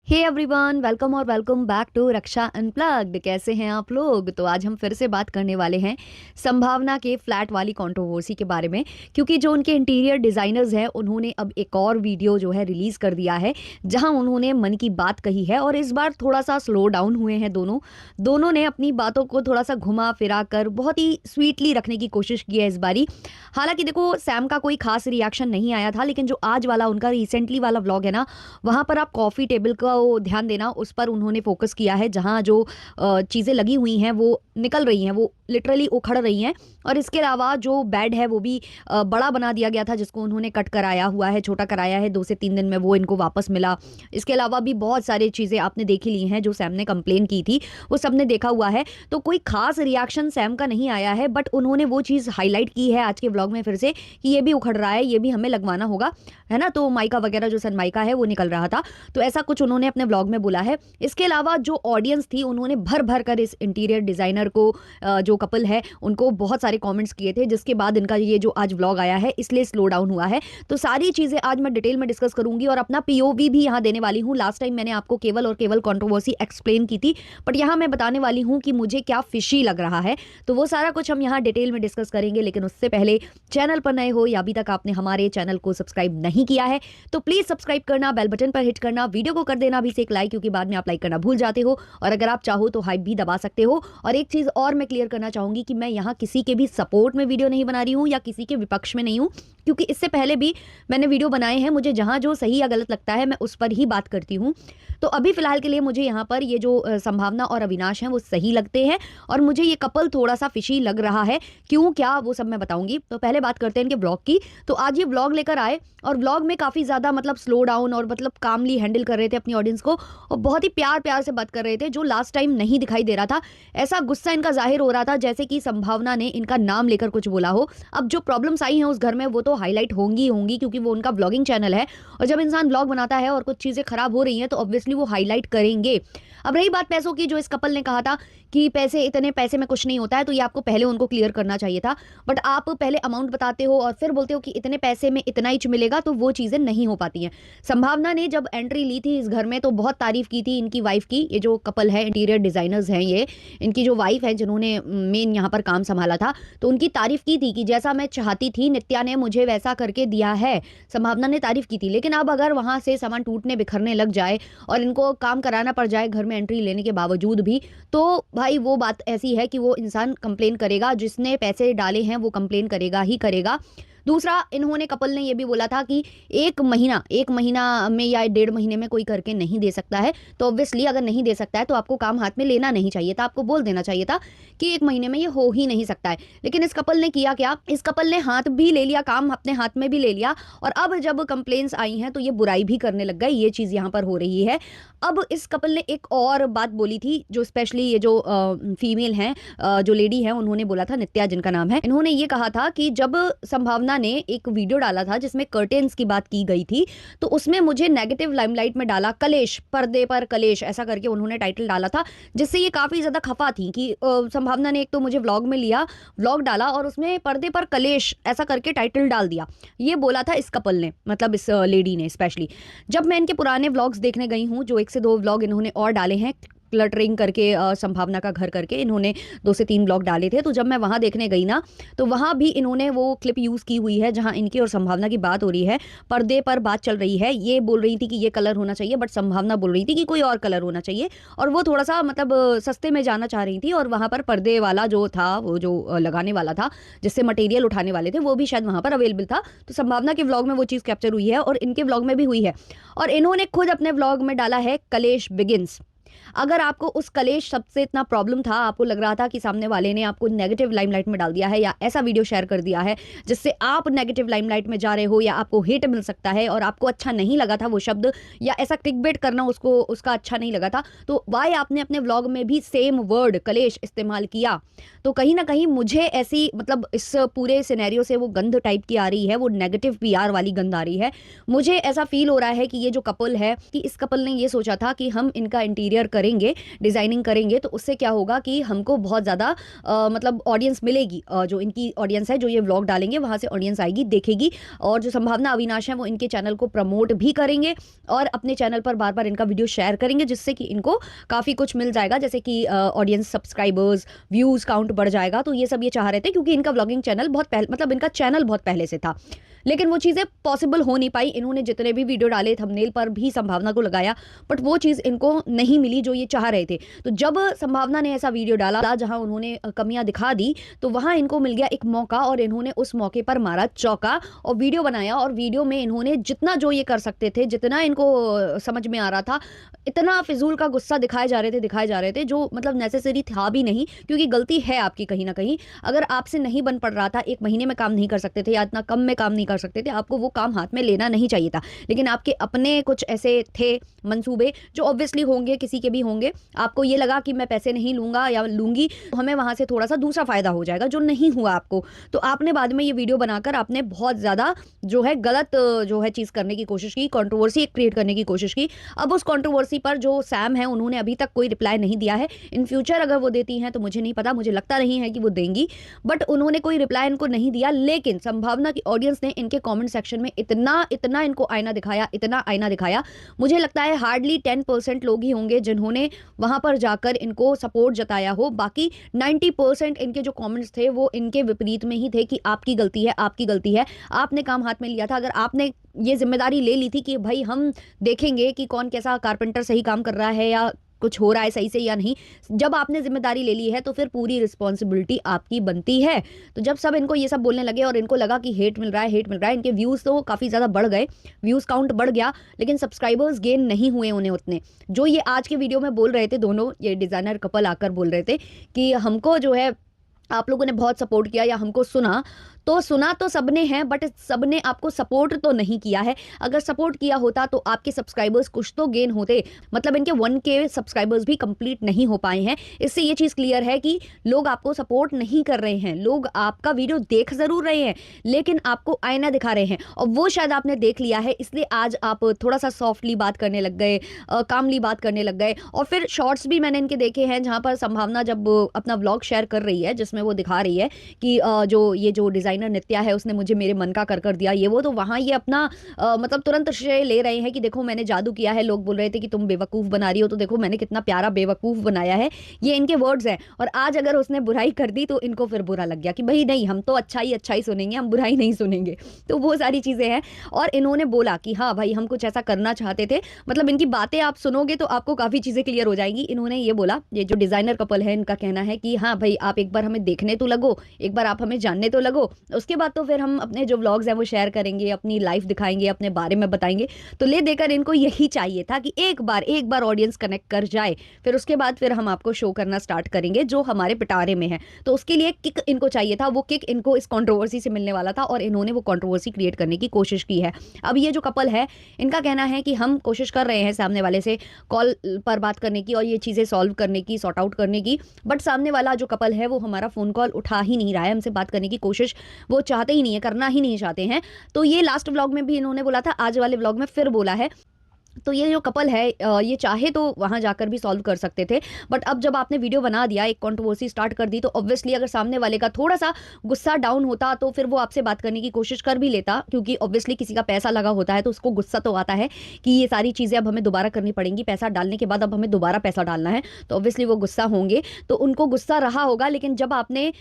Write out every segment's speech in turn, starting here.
हे everyone, welcome और welcome back to Raksha unplugged. कैसे हैं आप लोग? तो आज हम फिर से बात करने वाले हैं संभावना के फ्लैट वाली कंट्रोवर्सी के बारे में, क्योंकि जो उनके इंटीरियर डिजाइनर्स हैं उन्होंने अब एक और वीडियो जो है रिलीज कर दिया है, जहां उन्होंने मन की बात कही है। और इस बार थोड़ा सा स्लो डाउन हुए हैं दोनों ने अपनी बातों को थोड़ा सा घुमा फिरा कर बहुत ही स्वीटली रखने की कोशिश की है इस बारी। हालांकि देखो, सैम का कोई खास रिएक्शन नहीं आया था, लेकिन जो आज वाला उनका रिसेंटली वाला व्लॉग है ना, वहां पर आप कॉफी टेबल का वो ध्यान देना, उस पर उन्होंने फोकस किया है, जहां जो चीजें लगी हुई हैं वो निकल रही हैं, वो लिटरली उखड़ रही हैं। और इसके अलावा जो बेड है वो भी बड़ा बना दिया गया था, जिसको उन्होंने कट कराया हुआ है, छोटा कराया है, 2 से 3 दिन में वो इनको वापस मिला। इसके अलावा भी बहुत सारी चीजें आपने देखी ली हैं, जो सैम ने कंप्लेन की थी वो सबने देखा हुआ है। तो कोई खास रिएक्शन सैम का नहीं आया है, बट उन्होंने वो चीज हाईलाइट की है आज के व्लॉग में फिर से कि ये भी उखड़ रहा है, ये भी हमें लगवाना होगा, है ना। तो माइका वगैरह जो सनमाइका है वो निकल रहा था, तो ऐसा कुछ उन्होंने अपने व्लॉग में बोला है। इसके अलावा जो ऑडियंस थी उन्होंने भर भर कर इस इंटीरियर डिजाइनर को, जो कपल है उनको बहुत सारे कमेंट्स किए थे, जिसके बाद इनका ये जो आज व्लॉग आया है इसलिए स्लो डाउन हुआ है। तो सारी चीजें आज मैं डिटेल में डिस्कस करूंगी और अपना पीओवी भी यहाँ देने वाली हूँ। लास्ट टाइम मैंने आपको केवल और केवल कंट्रोवर्सी एक्सप्लेन की थी, बट यहाँ मैं बताने वाली हूँ कि मुझे क्या फिशी लग रहा है। तो वो सारा कुछ हम यहाँ डिटेल में डिस्कस करेंगे, लेकिन उससे पहले चैनल पर नए हो या अभी तक आपने हमारे चैनल को सब्सक्राइब नहीं किया है तो प्लीज सब्सक्राइब करना, बेल बटन पर हिट करना, वीडियो को कर देना भी से एक लाइक, क्योंकि बाद में आप लाइक करना भूल जाते हो। और अगर आप चाहो तो हाइप भी दबा सकते हो। और एक चीज और मैं क्लियर करना चाहूंगी कि मैं यहाँ किसी के भी सपोर्ट में वीडियो नहीं बना रही हूँ या किसी के विपक्ष में नहीं हूँ, क्योंकि इससे पहले भी मैंने वीडियो बनाए हैं, मुझे जहां जो सही या गलत लगता है मैं उस पर ही बात करती हूँ। तो अभी फिलहाल के लिए मुझे यहाँ पर ये जो संभावना और अविनाश हैं वो सही लगते हैं, और मुझे ये कपल थोड़ा सा फिशी लग रहा है। क्यों क्या वो सब मैं बताऊंगी। तो पहले बात करते हैं इनके ब्लॉग की। तो आज ये ब्लॉग लेकर आए और ब्लॉग में काफी ज्यादा मतलब स्लो डाउन और मतलब कामली हैंडल कर रहे थे अपनी ऑडियंस को, और बहुत ही प्यार प्यार से बात कर रहे थे, जो लास्ट टाइम नहीं दिखाई दे रहा था। ऐसा गुस्सा इनका जाहिर हो रहा था जैसे कि संभावना ने इनका नाम लेकर कुछ बोला हो। अब जो प्रॉब्लम्स आई हैं उस घर में वो तो हाईलाइट होंगी होंगी, क्योंकि वो उनका ब्लॉगिंग चैनल है, और जब इंसान ब्लॉग बनाता है और कुछ चीजें खराब हो रही हैं तो ऑब्वियसली वो हाईलाइट करेंगे। अब रही बात पैसों की, जो इस कपल ने कहा था कि पैसे, इतने पैसे में कुछ नहीं होता है, तो ये आपको पहले उनको क्लियर करना चाहिए था। बट आप पहले अमाउंट बताते हो और फिर बोलते हो कि इतने पैसे में इतना ही मिलेगा, तो वो चीजें नहीं हो पाती हैं। संभावना ने जब एंट्री ली थी इस घर में तो बहुत तारीफ की थी इनकी वाइफ की। ये जो कपल है, इंटीरियर डिजाइनर्स हैं, ये इनकी जो वाइफ है जिन्होंने मेन यहाँ पर काम संभाला था, तो उनकी तारीफ की थी कि जैसा मैं चाहती थी नित्या ने मुझे वैसा करके दिया है। संभावना ने तारीफ की थी। लेकिन अब अगर वहां से सामान टूटने बिखरने लग जाए और इनको काम कराना पड़ जाए घर में एंट्री लेने के बावजूद भी, तो भाई वो बात ऐसी है कि वो इंसान कंप्लेन करेगा, जिसने पैसे डाले हैं वो कंप्लेन करेगा ही करेगा। दूसरा, इन्होंने कपल ने ये भी बोला था कि एक महीना में या 1.5 महीने में कोई करके नहीं दे सकता है। तो ऑब्वियसली अगर नहीं दे सकता है तो आपको काम हाथ में लेना नहीं चाहिए था, आपको बोल देना चाहिए था कि 1 महीने में ये हो ही नहीं सकता है। लेकिन इस कपल ने किया क्या, इस कपल ने हाथ भी ले लिया, काम अपने हाथ में भी ले लिया, और अब जब कंप्लेन्स आई हैं तो ये बुराई भी करने लग गए। ये चीज यहाँ पर हो रही है। अब इस कपल ने एक और बात बोली थी, जो स्पेशली ये जो फीमेल हैं, जो लेडी है, उन्होंने बोला था, नित्या जिनका नाम है, इन्होंने ये कहा था कि जब संभावना ने एक वीडियो डाला था जिसमें कर्टेन्स की बात की गई थी, तो उसमें मुझे नेगेटिव लाइमलाइट में डाला, कलेश पर्दे पर कलेश, ऐसा करके उन्होंने टाइटल डाला था, जिससे ये काफी ज्यादा खफा थी कि संभावना ने एक तो मुझे व्लॉग में लिया, व्लॉग डाला और उसमें पर्दे पर कलेश ऐसा करके टाइटल डाल दिया। ये बोला था इस कपल ने, मतलब इस लेडी ने स्पेशली। जब मैं इनके पुराने व्लॉग्स देखने गई हूँ, जो 1 से 2 व्लॉग इन्होंने और डाले हैं क्लटरिंग करके, संभावना का घर करके, इन्होंने 2 से 3 ब्लॉग डाले थे, तो जब मैं वहां देखने गई ना, तो वहां भी इन्होंने वो क्लिप यूज की हुई है जहां इनकी और संभावना की बात हो रही है, पर्दे पर बात चल रही है। ये बोल रही थी कि ये कलर होना चाहिए, बट संभावना बोल रही थी कि कोई और कलर होना चाहिए, और वो थोड़ा सा मतलब सस्ते में जाना चाह रही थी। और वहां पर पर्दे वाला जो था, वो जो लगाने वाला था, जिससे मटेरियल उठाने वाले थे, वो भी शायद वहां पर अवेलेबल था। तो संभावना के व्लॉग में वो चीज कैप्चर हुई है और इनके व्लॉग में भी हुई है, और इन्होंने खुद अपने व्लॉग में डाला है कलेश बिगिंस। अगर आपको उस कलेश शब्द से इतना प्रॉब्लम था, आपको लग रहा था कि सामने वाले ने आपको नेगेटिव लाइमलाइट में डाल दिया है या ऐसा वीडियो शेयर कर दिया है जिससे आप नेगेटिव लाइमलाइट में जा रहे हो या आपको हेट मिल सकता है, और आपको अच्छा नहीं लगा था वो शब्द, या ऐसा क्लिकबेट करना उसको उसका अच्छा नहीं लगा था, तो वाई आपने अपने व्लॉग में भी सेम वर्ड कलेश इस्तेमाल किया। तो कहीं ना कहीं मुझे ऐसी मतलब इस पूरे सिनेरियो से वो गंध टाइप की आ रही है, वो नेगेटिव पीआर वाली गंध आ रही है। मुझे ऐसा फील हो रहा है कि ये जो कपल है, कि इस कपल ने ये सोचा था कि हम इनका इंटीरियर करेंगे, डिजाइनिंग करेंगे, तो उससे क्या होगा कि हमको बहुत ज़्यादा मतलब ऑडियंस मिलेगी। जो इनकी ऑडियंस है, जो ये व्लॉग डालेंगे वहाँ से ऑडियंस आएगी, देखेगी। और जो संभावना अविनाश है वो इनके चैनल को प्रमोट भी करेंगे और अपने चैनल पर बार बार इनका वीडियो शेयर करेंगे, जिससे कि इनको काफ़ी कुछ मिल जाएगा, जैसे कि ऑडियंस, सब्सक्राइबर्स, व्यूज़ काउंट बढ़ जाएगा। तो ये सब ये चाह रहे थे, क्योंकि इनका व्लॉगिंग चैनल बहुत पहले, मतलब इनका चैनल बहुत पहले से था, लेकिन वो चीज़ें पॉसिबल हो नहीं पाई। इन्होंने जितने भी वीडियो डाले, थंबनेल पर भी संभावना को लगाया, बट वो चीज़ इनको नहीं मिली जो ये चाह रहे थे। तो जब संभावना ने ऐसा वीडियो डाला जहां उन्होंने कमियां दिखा दी, तो वहां इनको मिल गया एक मौका और इन्होंने उस मौके पर मारा चौका और वीडियो बनाया। और वीडियो में इन्होंने जितना जो ये कर सकते थे, जितना इनको समझ में आ रहा था, इतना फिजूल का गुस्सा दिखाए जा रहे थे, जो मतलब नेसेसरी था भी नहीं, क्योंकि गलती है आपकी कहीं ना कहीं। अगर आपसे नहीं बन पड़ रहा था, 1 महीने में काम नहीं कर सकते थे या इतना कम में काम नहीं कर सकते थे, आपको वो काम हाथ में लेना नहीं चाहिए था। लेकिन आपके अपने कुछ ऐसे थे मंसूबे, जो ऑब्वियसली होंगे, किसी के भी होंगे। आपको ये लगा कि मैं पैसे नहीं लूंगा या लूंगी तो हमें वहां से थोड़ा सा दूसरा फायदा हो जाएगा, जो नहीं हुआ आपको। तो आपने बाद में ये वीडियो बनाकर आपने बहुत ज्यादा जो है गलत जो है चीज करने की कोशिश की, कंट्रोवर्सी क्रिएट करने की कोशिश की। अब उस कंट्रोवर्सी पर जो सैम है, उन्होंने अभी तक कोई रिप्लाई नहीं दिया है। इन फ्यूचर अगर वो देती हैं तो मुझे नहीं पता, मुझे लगता नहीं है कि वो देंगी, बट उन्होंने कोई रिप्लाई इनको नहीं दिया। लेकिन संभावना की ऑडियंस ने इनके कमेंट सेक्शन में इतना इनको आईना दिखाया, इतना आईना दिखाया। मुझे लगता है हार्डली 10% लोग ही होंगे जिन्होंने वहां पर जाकर इनको सपोर्ट जताया हो। बाकी 90% इनके जो कमेंट्स थे वो इनके विपरीत में ही थे, कि आपकी गलती है, आपकी गलती है, आपने काम हाथ में लिया था। अगर आपने ये जिम्मेदारी ले ली थी कि भाई हम देखेंगे कि कौन कैसा कारपेंटर सही काम कर रहा है या कुछ हो रहा है सही से या नहीं, जब आपने जिम्मेदारी ले ली है तो फिर पूरी रिस्पॉन्सिबिलिटी आपकी बनती है। तो जब सब इनको ये सब बोलने लगे और इनको लगा कि हेट मिल रहा है, हेट मिल रहा है, इनके व्यूज़ तो काफ़ी ज़्यादा बढ़ गए, व्यूज़ काउंट बढ़ गया, लेकिन सब्सक्राइबर्स गेन नहीं हुए उन्हें उतने। जो ये आज के वीडियो में बोल रहे थे, दोनों ये डिज़ाइनर कपल आकर बोल रहे थे कि हमको जो है आप लोगों ने बहुत सपोर्ट किया या हमको सुना तो सबने है, बट सबने आपको सपोर्ट तो नहीं किया है। अगर सपोर्ट किया होता तो आपके सब्सक्राइबर्स कुछ तो गेन होते। मतलब इनके 1K सब्सक्राइबर्स भी कंप्लीट नहीं हो पाए हैं। इससे ये चीज़ क्लियर है कि लोग आपको सपोर्ट नहीं कर रहे हैं। लोग आपका वीडियो देख ज़रूर रहे हैं, लेकिन आपको आईना दिखा रहे हैं, और वो शायद आपने देख लिया है। इसलिए आज आप थोड़ा सा सॉफ्टली बात करने लग गए, कामली बात करने लग गए। और फिर शॉर्ट्स भी मैंने इनके देखे हैं, जहाँ पर संभावना जब अपना व्लॉग शेयर कर रही है, जिसमें वो दिखा रही है कि जो डिज़ाइनर नित्या है उसने मुझे मेरे मन का कर दिया, ये वो। तो वहां ये अपना मतलब तुरंत श्रेय ले रहे हैं कि देखो मैंने जादू किया है। लोग बोल रहे थे कि तुम बेवकूफ बना रही हो, तो देखो मैंने कितना प्यारा बेवकूफ बनाया है। ये इनके वर्ड्स हैं। और आज अगर उसने बुराई कर दी तो इनको फिर बुरा लग गया कि भाई नहीं, हम तो अच्छा ही सुनेंगे, हम बुराई नहीं सुनेंगे। तो वो सारी चीजें हैं। और इन्होंने बोला कि हाँ भाई, हम कुछ ऐसा करना चाहते थे। मतलब इनकी बातें आप सुनोगे तो आपको काफी चीजें क्लियर हो जाएंगी। इन्होंने ये बोला, ये जो डिजाइनर कपल है, इनका कहना है कि हाँ भाई, आप एक बार हमें देखने तो लगो, एक बार आप हमें जानने तो लगो, उसके बाद तो फिर हम अपने जो व्लॉग्स हैं वो शेयर करेंगे, अपनी लाइफ दिखाएंगे, अपने बारे में बताएंगे। तो ले देकर इनको यही चाहिए था कि एक बार ऑडियंस कनेक्ट कर जाए, फिर उसके बाद फिर हम आपको शो करना स्टार्ट करेंगे जो हमारे पिटारे में है। तो उसके लिए किक इनको चाहिए था। वो किक इनको इस कंट्रोवर्सी से मिलने वाला था, और इन्होंने वो कंट्रोवर्सी क्रिएट करने की कोशिश की है। अब ये जो कपल है, इनका कहना है कि हम कोशिश कर रहे हैं सामने वाले से कॉल पर बात करने की और ये चीज़ें सॉल्व करने की, सॉर्ट आउट करने की, बट सामने वाला जो कपल है वो हमारा फ़ोन कॉल उठा ही नहीं रहा है। हमसे बात करने की कोशिश वो चाहते ही नहीं है, करना ही नहीं चाहते हैं। तो ये लास्ट व्लॉग में भी इन्होंने बोला था, आज वाले व्लॉग में फिर बोला है। तो ये जो कपल है, ये चाहे तो वहाँ जाकर भी सॉल्व कर सकते थे, बट अब जब आपने वीडियो बना दिया, एक कंट्रोवर्सी स्टार्ट कर दी, तो ऑब्वियसली अगर सामने वाले का थोड़ा सा गुस्सा डाउन होता तो फिर वो आपसे बात करने की कोशिश कर भी लेता, क्योंकि ऑब्वियसली किसी का पैसा लगा होता है तो उसको गुस्सा तो आता है कि ये सारी चीज़ें अब हमें दोबारा करनी पड़ेंगी, पैसा डालने के बाद अब हमें दोबारा पैसा डालना है, तो ऑब्वियसली वो गुस्सा होंगे। तो उनको गुस्सा रहा होगा, लेकिन जब आपने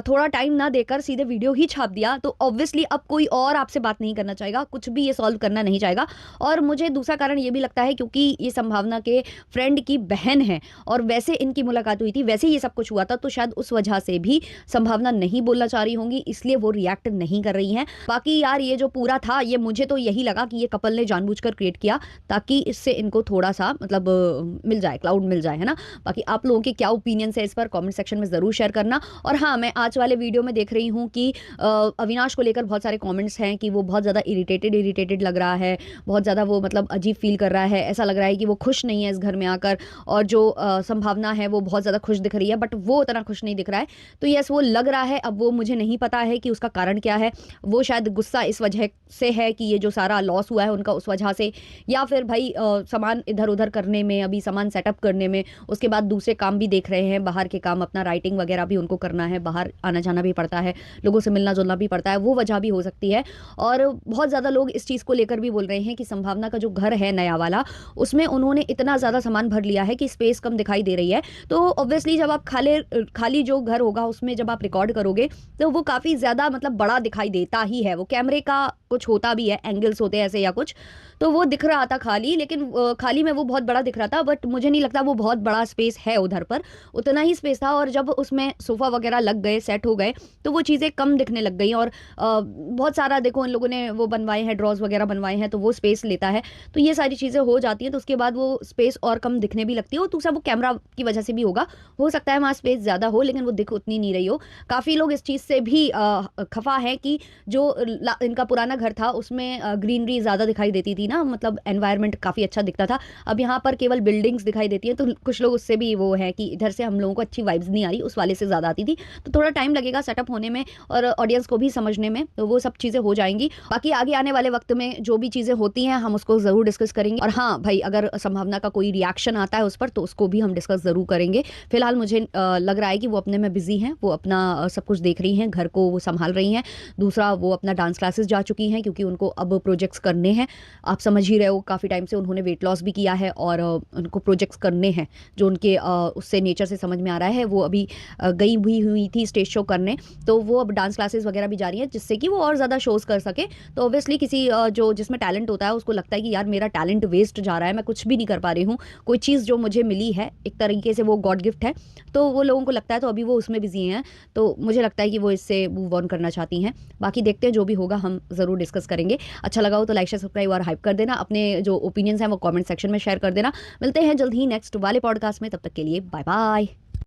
थोड़ा टाइम ना देकर सीधे वीडियो ही छाप दिया, तो ऑब्वियसली अब कोई और आपसे बात नहीं करना चाहेगा, कुछ भी ये सॉल्व करना नहीं चाहेगा। और मुझे दूसरा कारण ये भी लगता है क्योंकि ये संभावना के फ्रेंड की बहन है, और वैसे इनकी मुलाकात हुई थी, वैसे ये सब कुछ हुआ था, तो शायद उस वजह से भी संभावना नहीं बोलना चाह रही होंगी, इसलिए वो रिएक्ट नहीं कर रही हैं। बाकी यार, ये जो पूरा था, ये मुझे तो यही लगा कि ये कपल ने जानबूझकर क्रिएट किया ताकि इससे इनको थोड़ा सा मतलब मिल जाए, क्लाउड मिल जाए, है ना। बाकी आप लोगों के क्या ओपिनियंस है इस पर कमेंट सेक्शन में ज़रूर शेयर करना। और हाँ, मैं आज वाले वीडियो में देख रही हूँ कि अविनाश को लेकर बहुत सारे कॉमेंट्स हैं कि वो बहुत ज़्यादा इरिटेटेड लग रहा है, बहुत ज़्यादा वो मतलब अजीब फील कर रहा है, ऐसा लग रहा है कि वो खुश नहीं है इस घर में आकर, और जो संभावना है वो बहुत ज़्यादा खुश दिख रही है, बट वो उतना खुश नहीं दिख रहा है। तो यस, वो लग रहा है, अब वो मुझे नहीं पता है कि उसका कारण क्या है। वो शायद गुस्सा इस वजह से है कि ये जो सारा लॉस हुआ है उनका, उस वजह से, या फिर भाई सामान इधर-उधर करने में, अभी सामान सेटअप करने में, उसके बाद दूसरे काम भी देख रहे हैं, बाहर के काम, अपना राइटिंग वगैरह भी उनको करना है, बाहर आना-जाना भी पड़ता है, लोगों से मिलना-जुलना भी पड़ता है, वो वजह भी हो सकती है। और बहुत ज़्यादा लोग इस चीज़ को लेकर भी बोल रहे हैं कि संभावना का जो घर है नया वाला, उसमें उन्होंने इतना ज़्यादा सामान भर लिया है कि स्पेस कम दिखाई दे रही है। तो ऑब्वियसली जब आप खाली जो घर होगा उसमें जब आप रिकॉर्ड करोगे, तो वो काफ़ी ज़्यादा मतलब बड़ा दिखाई देता ही है। वो कैमरे का कुछ होता भी है, एंगल्स होते हैं ऐसे या कुछ, तो वो दिख रहा था खाली, लेकिन खाली में वो बहुत बड़ा दिख रहा था, बट मुझे नहीं लगता वो बहुत बड़ा स्पेस है उधर पर, उतना ही स्पेस था। और जब उसमें सोफ़ा वगैरह लग गए, सेट हो गए, तो वो चीज़ें कम दिखने लग गई। और बहुत सारा देखो इन लोगों ने वो बनवाए हैं, ड्रॉज़ वगैरह बनवाए हैं, तो वो स्पेस लेता है। तो ये सारी चीज़ें हो जाती हैं, तो उसके बाद वो स्पेस और कम दिखने भी लगती है, और दूसरा वो कैमरा की वजह से भी होगा। हो सकता है वहाँ स्पेस ज़्यादा हो, लेकिन वो दिख उतनी नहीं रही हो। काफ़ी लोग इस चीज़ से भी खफ़ा हैं कि जो इनका पुराना घर था उसमें ग्रीनरी ज़्यादा दिखाई देती थी ना, मतलब एनवायरनमेंट काफ़ी अच्छा दिखता था। अब यहाँ पर केवल बिल्डिंग्स दिखाई देती हैं, तो कुछ लोग उससे भी वो है कि इधर से हम लोगों को अच्छी वाइब्स नहीं आ रही, उस वाले से ज़्यादा आती थी। तो थोड़ा टाइम लगेगा सेटअप होने में और ऑडियंस को भी समझने में, तो वो सब चीज़ें हो जाएंगी। बाकी आगे आने वाले वक्त में जो भी चीज़ें होती हैं हम उसको ज़रूर डिस्कस करेंगे। और हाँ भाई, अगर संभावना का कोई रिएक्शन आता है उस पर, तो उसको भी हम डिस्कस ज़रूर करेंगे। फिलहाल मुझे लग रहा है कि वो अपने में बिजी हैं, वो अपना सब कुछ देख रही हैं, घर को वो संभाल रही हैं। दूसरा, वो अपना डांस क्लासेस जा चुकी हैं, क्योंकि उनको अब प्रोजेक्ट्स करने हैं। आप समझ ही रहे हो, काफ़ी टाइम से उन्होंने वेट लॉस भी किया है, और उनको प्रोजेक्ट्स करने हैं जो उनके उससे नेचर से समझ में आ रहा है। वो अभी गई भी हुई थी स्टेज शो करने, तो वो अब डांस क्लासेस वगैरह भी जा रही हैं, जिससे कि वो और ज़्यादा शोज़ कर सके। तो ऑब्वियसली किसी जो जिसमें टैलेंट होता है उसको लगता है कि यार मेरा टैलेंट वेस्ट जा रहा है, मैं कुछ भी नहीं कर पा रही हूँ, कोई चीज़ जो मुझे मिली है एक तरीके से वो गॉड गिफ्ट है, तो वो लोगों को लगता है। तो अभी वो उसमें बिजी हैं, तो मुझे लगता है कि वो इससे मूव ऑन करना चाहती हैं। बाकी देखते हैं, जो भी होगा हम ज़रूर डिस्कस करेंगे। अच्छा लगा हो तो लाइक शेयर सब्सक्राइब और हाइप कर देना। अपने जो ओपिनियंस हैं वो कमेंट सेक्शन में शेयर कर देना। मिलते हैं जल्द ही नेक्स्ट वाले पॉडकास्ट में, तब तक के लिए बाय बाय।